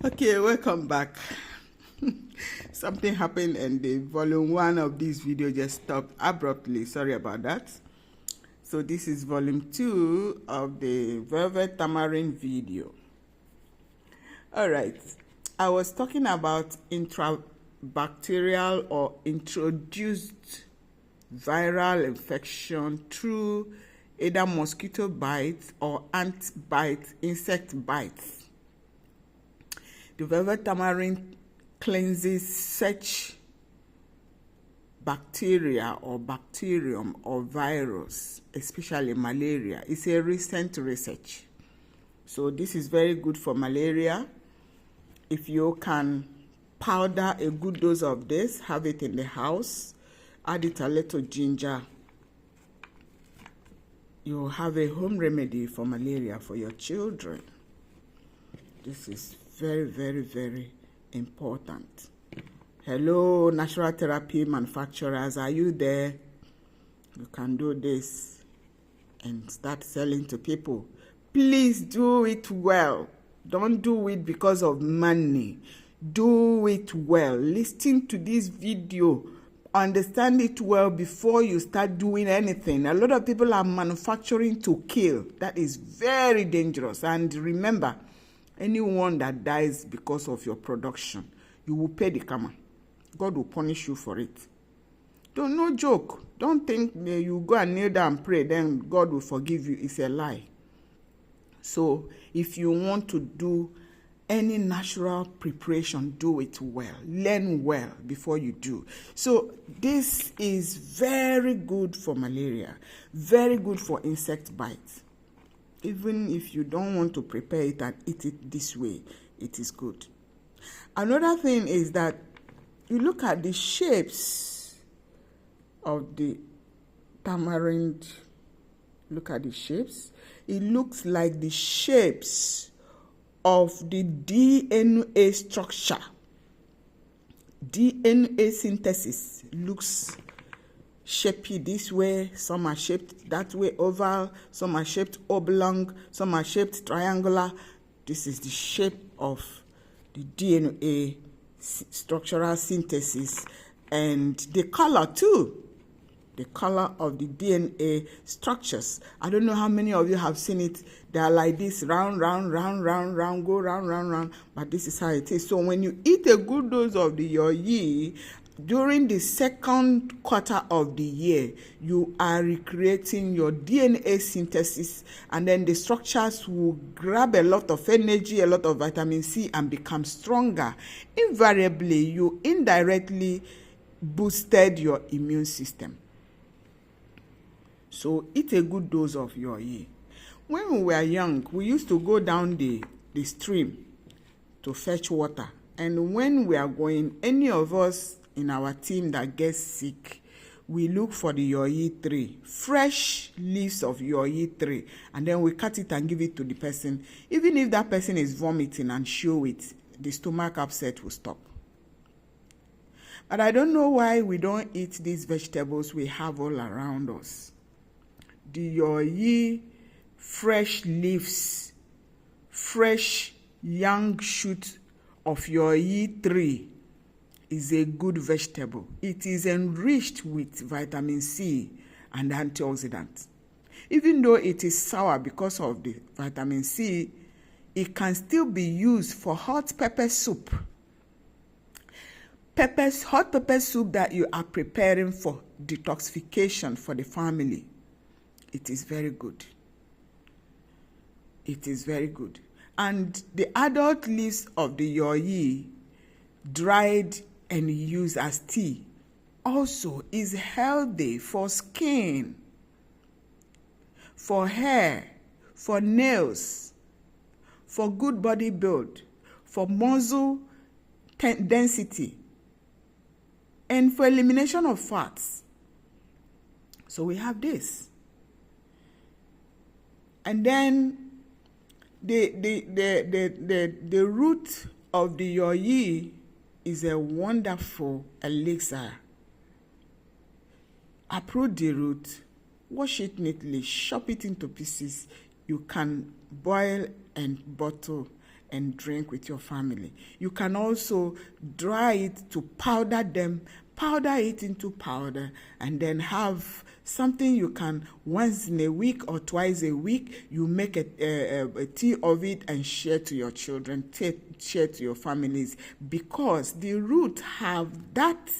Okay, welcome back. Something happened and the volume 1 of this video just stopped abruptly. Sorry about that. So this is volume 2 of the Velvet Tamarind video. All right. I was talking about intrabacterial or introduced viral infection through either mosquito bites or ant bites, insect bites. The Velvet Tamarind cleanses such bacteria or bacterium or virus, especially malaria. It's a recent research. So this is very good for malaria. If you can powder a good dose of this, have it in the house, add it a little ginger, you'll have a home remedy for malaria for your children. This is very, very, very important. Hello, natural therapy manufacturers, are you there? You can do this and start selling to people. Please do it well. Don't do it because of money. Do it well. Listen to this video. Understand it well before you start doing anything. A lot of people are manufacturing to kill. That is very dangerous. And remember, anyone that dies because of your production, you will pay the karma. God will punish you for it. No joke. Don't think you go and kneel down and pray, then God will forgive you. It's a lie. So if you want to do any natural preparation, do it well. Learn well before you do. So this is very good for malaria, very good for insect bites. Even if you don't want to prepare it and eat it this way, it is good. Another thing is that you look at the shapes of the tamarind. Look at the shapes. It looks like the shapes of the DNA structure. DNA synthesis looks shapey this way, some are shaped that way, oval, some are shaped oblong, some are shaped triangular. This is the shape of the DNA structural synthesis, and the color too. The color of the DNA structures. I don't know how many of you have seen it. They are like this, round, round, round, round, round, go round, round, round. But this is how it is. So when you eat a good dose of the yoyi, during the second quarter of the year, you are recreating your DNA synthesis, and then the structures will grab a lot of energy, a lot of vitamin C, and become stronger. Invariably, you indirectly boosted your immune system. So eat a good dose of yoyi. When we were young, we used to go down the stream to fetch water. And when we are going, any of us in our team that gets sick, we look for the yoyi tree, fresh leaves of yoyi tree, and then we cut it and give it to the person. Even if that person is vomiting and show it, the stomach upset will stop. But I don't know why we don't eat these vegetables we have all around us. The yoyi fresh leaves, fresh young shoot of yoyi tree is a good vegetable. It is enriched with vitamin C and antioxidants. Even though it is sour because of the vitamin C, it can still be used for hot pepper soup. Hot pepper soup that you are preparing for detoxification for the family. It is very good. It is very good. And the adult leaves of the yoyi, dried and used as tea, also is healthy for skin, for hair, for nails, for good body build, for muscle density, and for elimination of fats. So we have this. And then the root of the yoyi is a wonderful elixir. Uproot the root, wash it neatly, chop it into pieces. You can boil and bottle. and drink with your family. You can also dry it to powder them, powder it into powder, and then have something you can once in a week or twice a week, you make a tea of it and share to your children, share to your families, because the root have that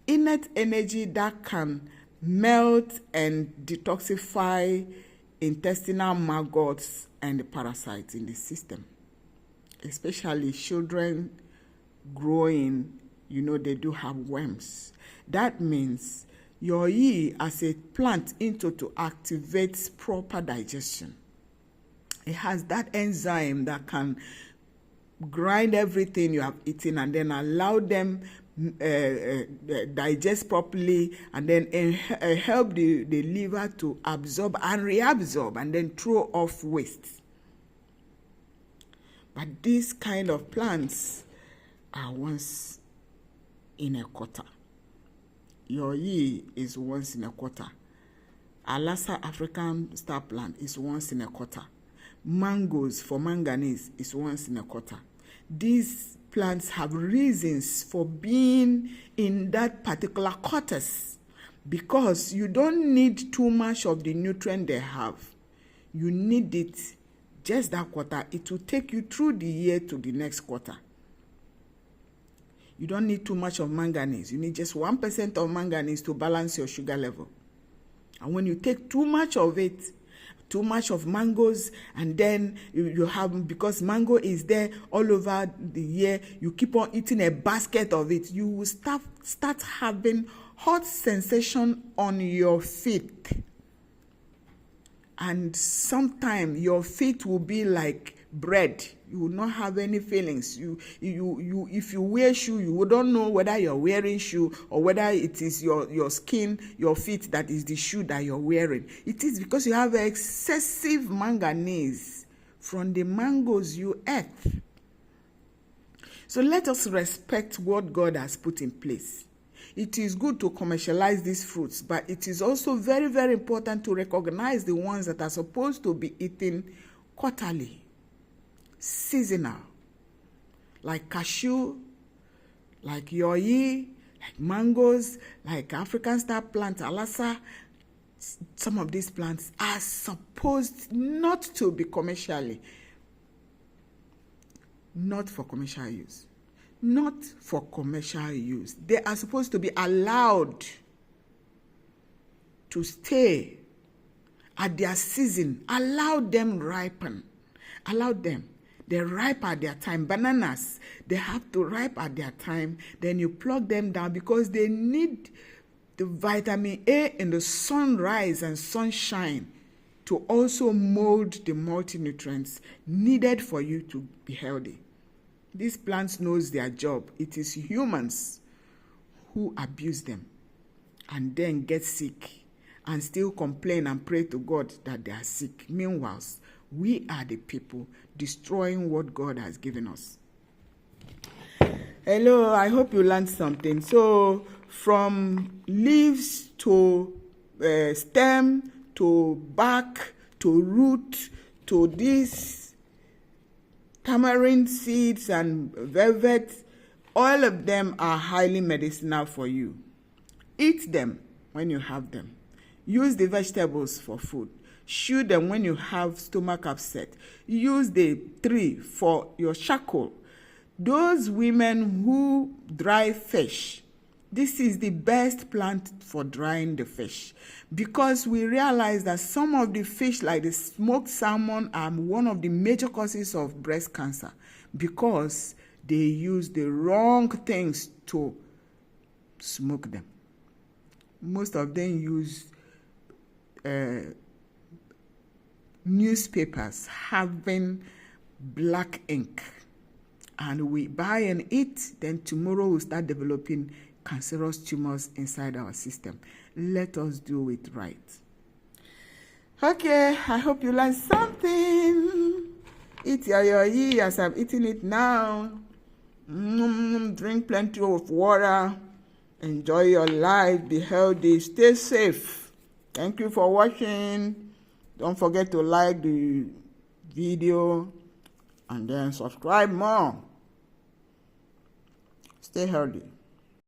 innate energy that can melt and detoxify intestinal maggots and the parasites in the system, especially children growing. They do have worms. That means your yi as a plant into to activate proper digestion. It has that enzyme that can grind everything you have eaten and then allow them digest properly, and then help the liver to absorb and reabsorb and then throw off waste. But these kind of plants are once in a quarter. Your yi is once in a quarter. Alasa African star plant is once in a quarter. Mangoes for manganese is once in a quarter. These plants have reasons for being in that particular quarters, because you don't need too much of the nutrient they have. You need it just that quarter. It will take you through the year to the next quarter. You don't need too much of manganese. You need just 1% of manganese to balance your sugar level. And when you take too much of it, too much of mangoes, and then you have, because mango is there all over the year, you keep on eating a basket of it, you will start having hot sensation on your feet. And sometimes your feet will be like bread. You will not have any feelings. If you wear shoe, you don't know whether you're wearing shoe or whether it is your skin, your feet that is the shoe that you're wearing. It is because you have excessive manganese from the mangoes you ate. So let us respect what God has put in place. It is good to commercialize these fruits, but it is also very, very important to recognize the ones that are supposed to be eaten quarterly, seasonal, like cashew, like yoyi, like mangoes, like African star plant, alasa. Some of these plants are supposed not to be commercially, not for commercial use. Not for commercial use. They are supposed to be allowed to stay at their season. Allow them ripen. Allow them. They ripe at their time. Bananas, they have to ripe at their time. Then you plug them down because they need the vitamin A in the sunrise and sunshine to also mold the multi-nutrients needed for you to be healthy. These plants knows their job. It is humans who abuse them and then get sick and still complain and pray to God that they are sick. Meanwhile, we are the people destroying what God has given us. Hello, I hope you learned something. So from leaves to stem to bark to root to this tamarind seeds and velvet, all of them are highly medicinal for you. Eat them when you have them. Use the vegetables for food. Chew them when you have stomach upset. Use the tree for your charcoal. Those women who dry fish, this is the best plant for drying the fish, because we realize that some of the fish, like the smoked salmon, are one of the major causes of breast cancer because they use the wrong things to smoke them. Most of them use newspapers having black ink, and we buy and eat, then tomorrow we'll start developing cancerous tumors inside our system. Let us do it right. Okay, I hope you learned something. Eat your yi as I'm eating it now. Drink plenty of water. Enjoy your life. Be healthy. Stay safe. Thank you for watching. Don't forget to like the video and then subscribe more. Stay healthy.